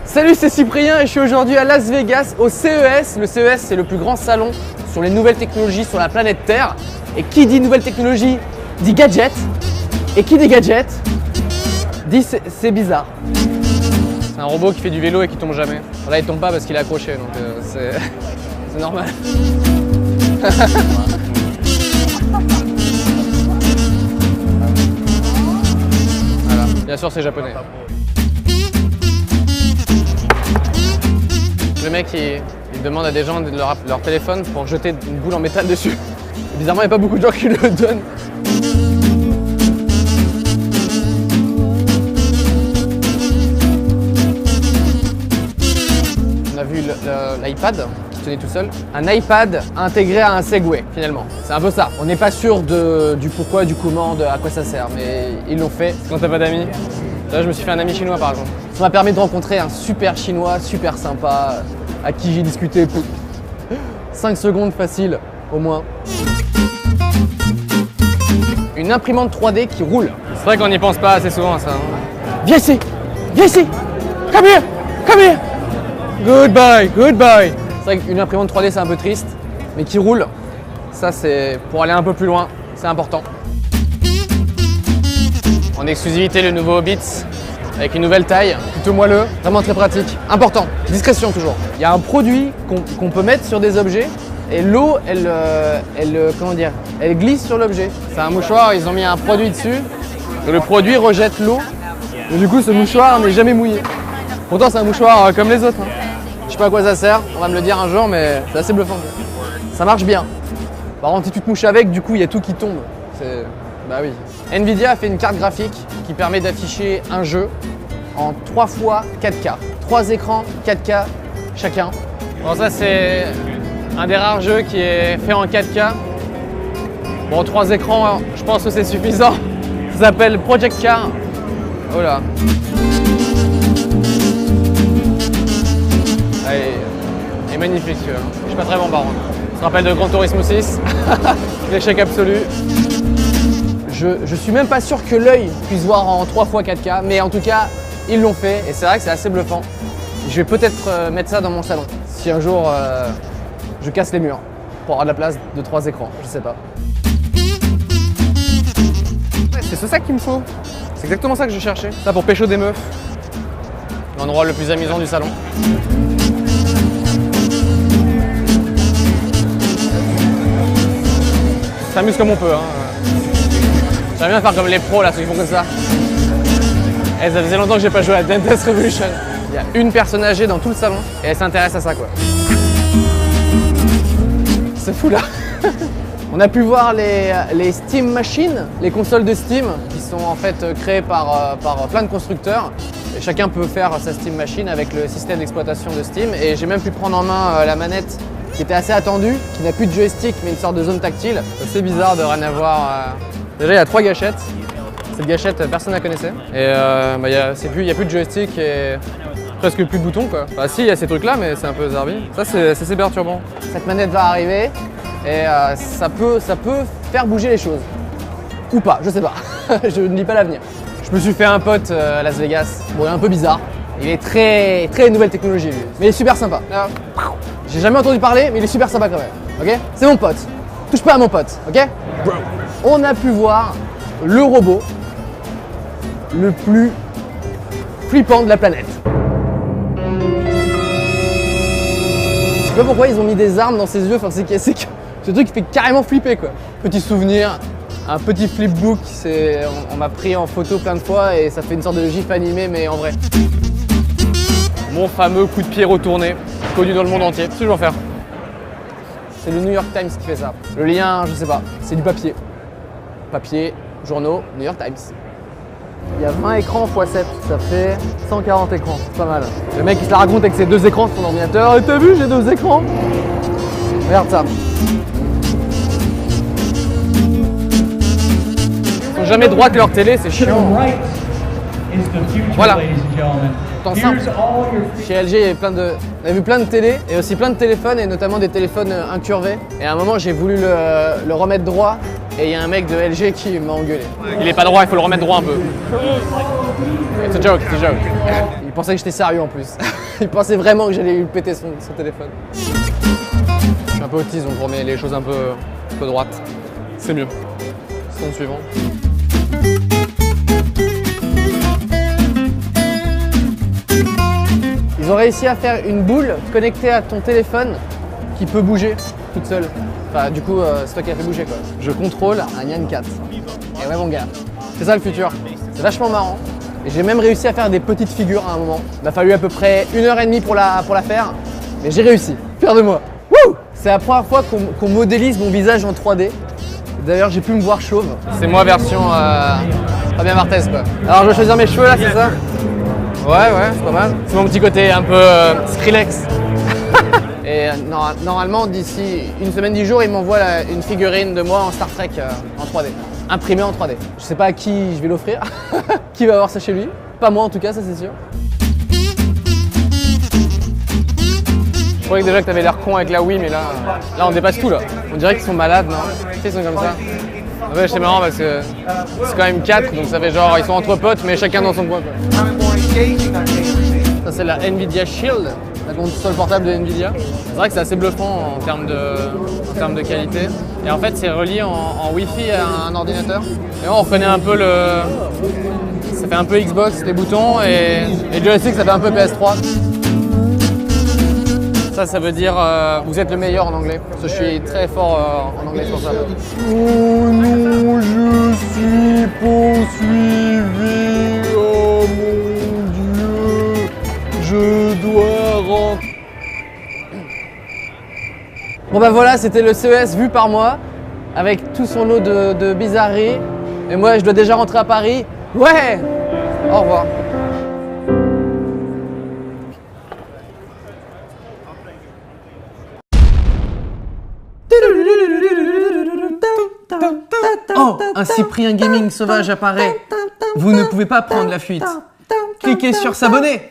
Salut, c'est Cyprien et je suis aujourd'hui à Las Vegas au CES. Le CES, c'est le plus grand salon sur les nouvelles technologies sur la planète Terre. Et qui dit nouvelles technologies dit gadget. Et qui dit gadget dit c'est bizarre. C'est un robot qui fait du vélo et qui tombe jamais. Là, il tombe pas parce qu'il est accroché, donc c'est normal. Voilà, bien sûr, c'est japonais. Le mec, il demande à des gens leur téléphone pour jeter une boule en métal dessus. Et bizarrement, il n'y a pas beaucoup de gens qui le donnent. On a vu l'iPad qui tenait tout seul. Un iPad intégré à un Segway, finalement. C'est un peu ça. On n'est pas sûr du pourquoi, du comment, à quoi ça sert, mais ils l'ont fait. Quand t'as pas d'amis. Là, je me suis fait un ami chinois, par exemple. Ça m'a permis de rencontrer un super chinois, super sympa, à qui j'ai discuté 5 secondes facile, au moins. Une imprimante 3D qui roule. C'est vrai qu'on n'y pense pas assez souvent, ça. Viens ici! Viens ici! Come here! Come here! Goodbye! Goodbye! C'est vrai qu'une imprimante 3D, c'est un peu triste, mais qui roule, ça, c'est pour aller un peu plus loin, c'est important. En exclusivité, le nouveau Beats avec une nouvelle taille, plutôt moelleux, vraiment très pratique. Important, discrétion toujours. Il y a un produit qu'on peut mettre sur des objets et l'eau, elle glisse sur l'objet. C'est un mouchoir, ils ont mis un produit dessus et le produit rejette l'eau. Et du coup, ce mouchoir n'est jamais mouillé. Pourtant, c'est un mouchoir comme les autres. Je sais pas à quoi ça sert, on va me le dire un jour, mais c'est assez bluffant. Ça marche bien. Par contre, si tu te mouches avec, du coup, il y a tout qui tombe. Bah oui. Nvidia a fait une carte graphique qui permet d'afficher un jeu en 3 fois 4K. 3 écrans 4K chacun. Bon, ça c'est un des rares jeux qui est fait en 4K. Bon, 3 écrans, je pense que c'est suffisant. Ça s'appelle Project Car. Oh là. Il est magnifique. Je suis pas très bon par contre. Ça se rappelle de Gran Turismo 6. L'échec absolu. Je suis même pas sûr que l'œil puisse voir en 3 fois 4K, mais en tout cas, ils l'ont fait et c'est vrai que c'est assez bluffant. Je vais peut-être mettre ça dans mon salon, si un jour je casse les murs pour avoir de la place de 3 écrans, je sais pas. Ouais, c'est ça qu'il me faut, c'est exactement ça que je cherchais. Ça pour pécho des meufs, l'endroit le plus amusant du salon. On s'amuse comme on peut. J'aimerais bien faire comme les pros là, ceux qui font comme ça. Ça faisait longtemps que j'ai pas joué à Dance Dance Revolution. Il y a une personne âgée dans tout le salon et elle s'intéresse à ça quoi. C'est fou là. On a pu voir les Steam Machines, les consoles de Steam qui sont en fait créées par plein de constructeurs. Et chacun peut faire sa Steam Machine avec le système d'exploitation de Steam. Et j'ai même pu prendre en main la manette qui était assez attendue, qui n'a plus de joystick mais une sorte de zone tactile. C'est bizarre de rien avoir. Déjà, il y a 3 gâchettes. Cette gâchette, personne ne la connaissait. Et il n'y a plus de joystick et presque plus de boutons quoi. Bah si, il y a ces trucs là, mais c'est un peu zarbi. Ça, c'est perturbant. Cette manette va arriver et ça peut faire bouger les choses. Ou pas, je sais pas. Je ne dis pas l'avenir. Je me suis fait un pote à Las Vegas. Bon, il est un peu bizarre. Il est très nouvelle technologie lui. Mais il est super sympa. J'ai jamais entendu parler, mais il est super sympa quand même. Ok? C'est mon pote. Touche pas à mon pote, ok? On a pu voir le robot le plus flippant de la planète. Je sais pas pourquoi ils ont mis des armes dans ses yeux, enfin, c'est ce truc qui fait carrément flipper quoi. Petit souvenir, un petit flipbook, on m'a pris en photo plein de fois et ça fait une sorte de gif animé mais en vrai. Mon fameux coup de pied retourné, connu dans le monde entier, toujours faire. C'est le New York Times qui fait ça. Le lien, je sais pas, c'est du papier. Papier, journaux, New York Times. Il y a 20 écrans x 7, ça fait 140 écrans, c'est pas mal. Le mec il se la raconte avec ses 2 écrans sur son ordinateur. T'as vu, j'ai 2 écrans? Regarde ça. Ils sont jamais droits que leur télé, c'est chiant. Voilà. Temps simple. Chez LG, il y avait on a vu plein de télés et aussi plein de téléphones et notamment des téléphones incurvés. Et à un moment, j'ai voulu le remettre droit et il y a un mec de LG qui m'a engueulé. Il est pas droit, il faut le remettre droit un peu. It's a joke, it's a joke. Il pensait que j'étais sérieux en plus. Il pensait vraiment que j'allais lui péter son téléphone. Je suis un peu autiste donc je remets les choses un peu droites. C'est mieux. Son suivant. Ils ont réussi à faire une boule connectée à ton téléphone qui peut bouger toute seule. Enfin, du coup, c'est toi qui as fait bouger quoi. Je contrôle un Nyan 4. Et ouais mon gars, c'est ça le futur. C'est vachement marrant. Et j'ai même réussi à faire des petites figures à un moment. Il m'a fallu à peu près 1h30 pour la faire, mais j'ai réussi. Fier de moi. Wouh! C'est la première fois qu'on modélise mon visage en 3D. D'ailleurs, j'ai pu me voir chauve. C'est moi version Fabien Barthez quoi. Alors je vais choisir mes cheveux là, c'est ça? Ouais, c'est pas mal. C'est mon petit côté un peu Skrillex. Et normalement, d'ici une semaine, 10 jours, il m'envoie une figurine de moi en Star Trek en 3D. Imprimée en 3D. Je sais pas à qui je vais l'offrir, qui va avoir ça chez lui. Pas moi en tout cas, ça c'est sûr. Je croyais déjà que t'avais l'air con avec la Wii, mais là on dépasse tout là. On dirait qu'ils sont malades, non? Tu sais, ils sont comme ça. En fait, c'est marrant parce que c'est quand même 4, donc ça fait genre, ils sont entre potes, mais chacun dans son coin quoi. Ça c'est la Nvidia Shield, la console portable de Nvidia. C'est vrai que c'est assez bluffant en termes de qualité. Et en fait c'est relié en Wi-Fi à un ordinateur. Et on reconnaît un peu ça fait un peu Xbox les boutons et joystick ça fait un peu PS3. Ça veut dire vous êtes le meilleur en anglais. Parce que je suis très fort en anglais sur ça. Oh non, je suis poursuivi. Oh mon Dieu, je dois rentrer. Bon bah voilà, c'était le CES vu par moi, avec tout son lot de bizarreries. Et moi, je dois déjà rentrer à Paris. Ouais. Au revoir. Oh, un Cyprien Gaming sauvage apparaît. Vous ne pouvez pas prendre la fuite. Cliquez sur s'abonner.